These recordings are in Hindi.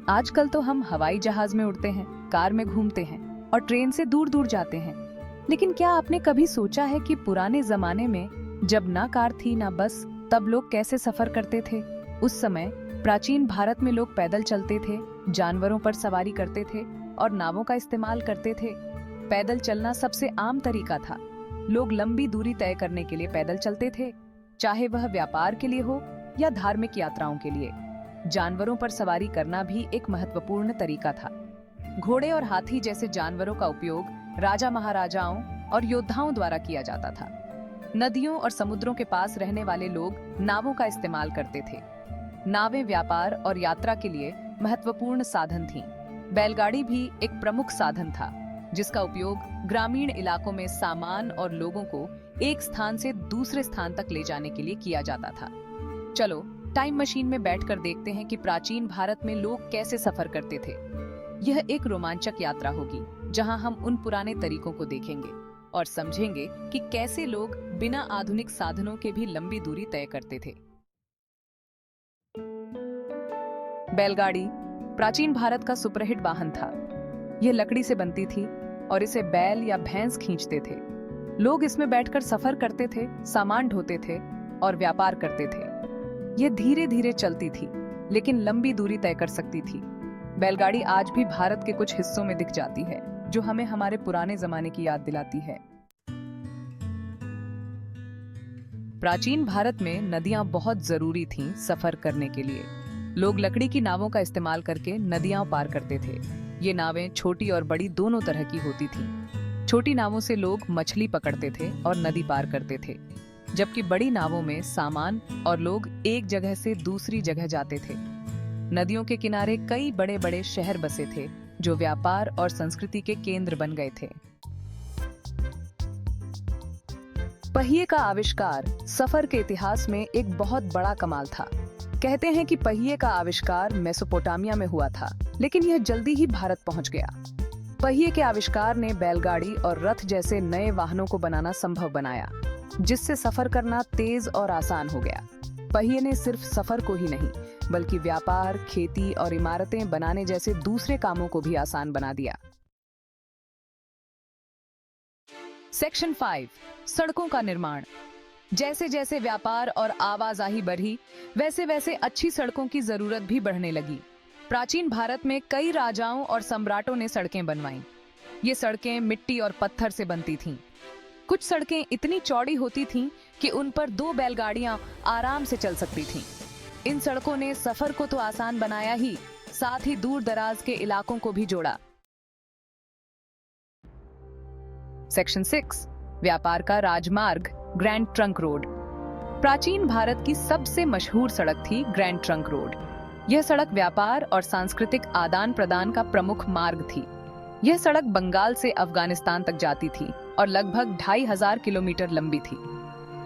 आजकल तो हम हवाई जहाज में उड़ते हैं, कार में घूमते हैं और ट्रेन से दूर दूर जाते हैं। लेकिन क्या आपने कभी सोचा है कि पुराने जमाने में जब ना कार थी ना बस, तब लोग कैसे सफर करते थे? उस समय प्राचीन भारत में लोग पैदल चलते थे, जानवरों पर सवारी करते थे और नावों का इस्तेमाल करते थे। पैदल चलना सबसे आम तरीका था। लोग लंबी दूरी तय करने के लिए पैदल चलते थे, चाहे वह व्यापार के लिए हो या धार्मिक यात्राओं के लिए। जानवरों पर सवारी करना भी एक महत्वपूर्ण तरीका था। घोड़े और हाथी जैसे जानवरों का उपयोग राजा महाराजाओं और योद्धाओं द्वारा किया जाता था। नदियों और समुद्रों के पास रहने वाले लोग नावों का इस्तेमाल करते थे। नावें व्यापार और यात्रा के लिए महत्वपूर्ण साधन थीं। बैलगाड़ी भी एक प्रमुख साधन था, जिसका उपयोग ग्रामीण इलाकों में सामान और लोगों को एक स्थान से दूसरे स्थान तक ले जाने के लिए किया जाता था। चलो टाइम मशीन में बैठकर देखते हैं कि प्राचीन भारत में लोग कैसे सफर करते थे। यह एक रोमांचक यात्रा होगी, जहां हम उन पुराने तरीकों को देखेंगे और समझेंगे कि कैसे लोग बिना आधुनिक साधनों के भी लंबी दूरी तय करते थे। बैलगाड़ी प्राचीन भारत का सुपरहिट वाहन था। यह लकड़ी से बनती थी और इसे बैल या भैंस खींचते थे। लोग इसमें बैठकर सफर करते थे, सामान ढोते थे और व्यापार करते थे। यह धीरे धीरे चलती थी, लेकिन लंबी दूरी तय कर सकती थी। बैलगाड़ी आज भी भारत के कुछ हिस्सों में दिख जाती है, जो हमें हमारे पुराने जमाने की याद दिलाती है। प्राचीन भारत में नदियां बहुत जरूरी थीं सफर करने के लिए। लोग लकड़ी की नावों का इस्तेमाल करके नदियां पार करते थे। ये नावें छोटी और बड़ी दोनों तरह की होती थीं। छोटी नावों से लोग मछली पकड़ते थे और नदी पार करते थे, जबकि बड़ी नावों में सामान और लोग एक जगह से दूसरी जगह जाते थे। नदियों के किनारे कई बड़े बड़े शहर बसे थे, जो व्यापार और संस्कृति के केंद्र बन गए थे। पहिए का आविष्कार सफर के इतिहास में एक बहुत बड़ा कमाल था। कहते हैं कि पहिए का आविष्कार मेसोपोटामिया में हुआ था, लेकिन यह जल्दी ही भारत पहुंच गया। पहिए के आविष्कार ने बैलगाड़ी और रथ जैसे नए वाहनों को बनाना संभव बनाया, जिससे सफर करना तेज और आसान हो गया। पहिए ने सिर्फ सफर को ही नहीं, बल्कि व्यापार, खेती और इमारतें बनाने जैसे दूसरे कामों को भी आसान बना दिया। सेक्शन 5, सड़कों का निर्माण। जैसे जैसे व्यापार और आवाजाही बढ़ी, वैसे वैसे अच्छी सड़कों की जरूरत भी बढ़ने लगी। प्राचीन भारत में कई राजाओं और सम्राटों ने सड़कें बनवाईं। ये सड़कें मिट्टी और पत्थर से बनती थीं। कुछ सड़कें इतनी चौड़ी होती थीं कि उन पर 2 बैलगाड़ियां आराम से चल सकती थीं। इन सड़कों ने सफर को तो आसान बनाया ही, साथ ही दूर दराज के इलाकों को भी जोड़ा। सेक्शन 6, व्यापार का राजमार्ग, ग्रैंड ट्रंक रोड। प्राचीन भारत की सबसे मशहूर सड़क थी ग्रैंड ट्रंक रोड। यह सड़क व्यापार और सांस्कृतिक आदान प्रदान का प्रमुख मार्ग थी। यह सड़क बंगाल से अफगानिस्तान तक जाती थी और लगभग 2500 किलोमीटर लंबी थी।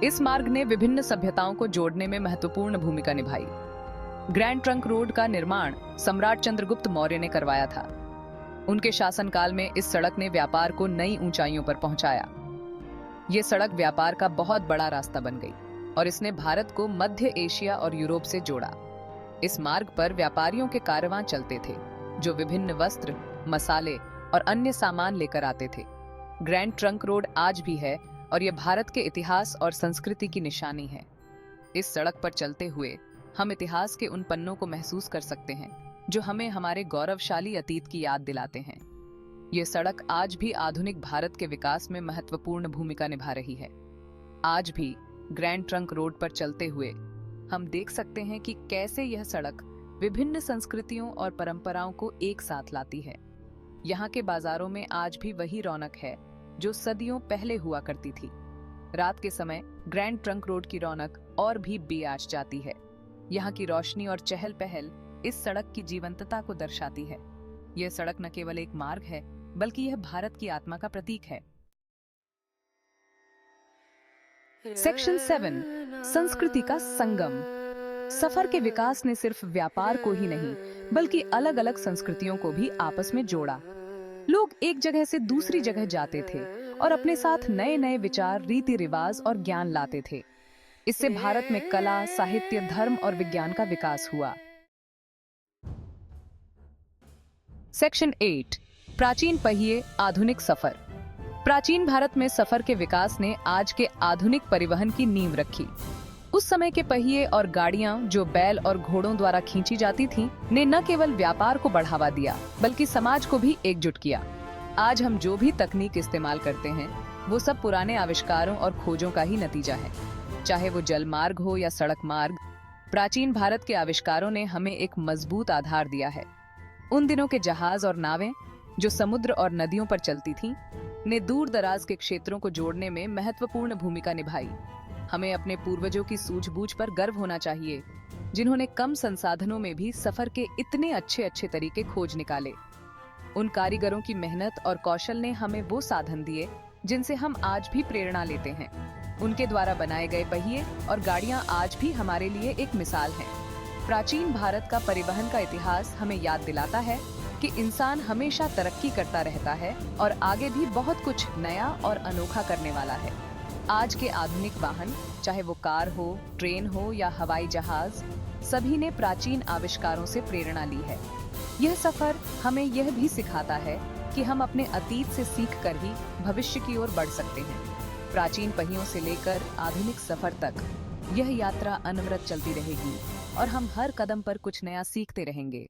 इस मार्ग ने विभिन्न सभ्यताओं को जोड़ने में महत्वपूर्ण भूमिका निभाई। ग्रैंड ट्रंक रोड का निर्माण सम्राट चंद्रगुप्त मौर्य ने करवाया था। उनके शासनकाल में इस सड़क ने व्यापार को नई ऊंचाइयों पर पहुंचाया। यह सड़क व्यापार का बहुत बड़ा रास्ता बन गई और इसने भारत को मध्य एशिया और यूरोप से जोड़ा। इस मार्ग पर व्यापारियों के कारवां चलते थे, जो विभिन्न वस्त्र, मसाले और अन्य सामान लेकर आते थे। ग्रैंड ट्रंक रोड आज भी है और यह भारत के इतिहास और संस्कृति की निशानी है। इस सड़क पर चलते हुए हम इतिहास के उन पन्नों को महसूस कर सकते हैं, जो हमें हमारे गौरवशाली अतीत की याद दिलाते हैं। यह सड़क आज भी आधुनिक भारत के विकास में महत्वपूर्ण भूमिका निभा रही है। आज भी ग्रैंड ट्रंक रोड पर चलते हुए हम देख सकते हैं कि कैसे यह सड़क विभिन्न संस्कृतियों और परंपराओं को एक साथ लाती है। यहाँ के बाजारों में आज भी वही रौनक है जो सदियों पहले हुआ करती थी। रात के समय ग्रैंड ट्रंक रोड की रौनक और भी बेआश जाती है। यहाँ की रोशनी और चहल पहल इस सड़क की जीवंतता को दर्शाती है। यह सड़क न केवल एक मार्ग है, बल्कि यह भारत की आत्मा का प्रतीक है। सेक्शन 7, संस्कृति का संगम। सफर के विकास ने सिर्फ व्यापार को ही नहीं, बल्कि अलग अलग संस्कृतियों को भी आपस में जोड़ा। लोग एक जगह से दूसरी जगह जाते थे और अपने साथ नए नए विचार, रीति रिवाज और ज्ञान लाते थे। इससे भारत में कला, साहित्य, धर्म और विज्ञान का विकास हुआ। सेक्शन 8 प्राचीन पहिए आधुनिक सफर। प्राचीन भारत में सफर के विकास ने आज के आधुनिक परिवहन की नींव रखी। उस समय के पहिए और गाड़ियां जो बैल और घोड़ों द्वारा खींची जाती थीं, ने न केवल व्यापार को बढ़ावा दिया बल्कि समाज को भी एकजुट किया। आज हम जो भी तकनीक इस्तेमाल करते हैं वो सब पुराने आविष्कारों और खोजों का ही नतीजा है। चाहे वो जल मार्ग हो या सड़क मार्ग, प्राचीन भारत के आविष्कारों ने हमें एक मजबूत आधार दिया है। उन दिनों के जहाज और नावें जो समुद्र और नदियों पर चलती थीं, ने दूर दराज के क्षेत्रों को जोड़ने में महत्वपूर्ण भूमिका निभाई। हमें अपने पूर्वजों की सूझबूझ पर गर्व होना चाहिए, जिन्होंने कम संसाधनों में भी सफर के इतने अच्छे तरीके खोज निकाले। उन कारीगरों की मेहनत और कौशल ने हमें वो साधन दिए जिनसे हम आज भी प्रेरणा लेते हैं। उनके द्वारा बनाए गए पहिए और गाड़ियां आज भी हमारे लिए एक मिसाल हैं। प्राचीन भारत का परिवहन का इतिहास हमें याद दिलाता है कि इंसान हमेशा तरक्की करता रहता है और आगे भी बहुत कुछ नया और अनोखा करने वाला है। आज के आधुनिक वाहन, चाहे वो कार हो, ट्रेन हो या हवाई जहाज, सभी ने प्राचीन आविष्कारों से प्रेरणा ली है। यह सफर हमें यह भी सिखाता है कि हम अपने अतीत से सीखकर ही भविष्य की ओर बढ़ सकते हैं। प्राचीन पहियों से लेकर आधुनिक सफर तक यह यात्रा अनवरत चलती रहेगी और हम हर कदम पर कुछ नया सीखते रहेंगे।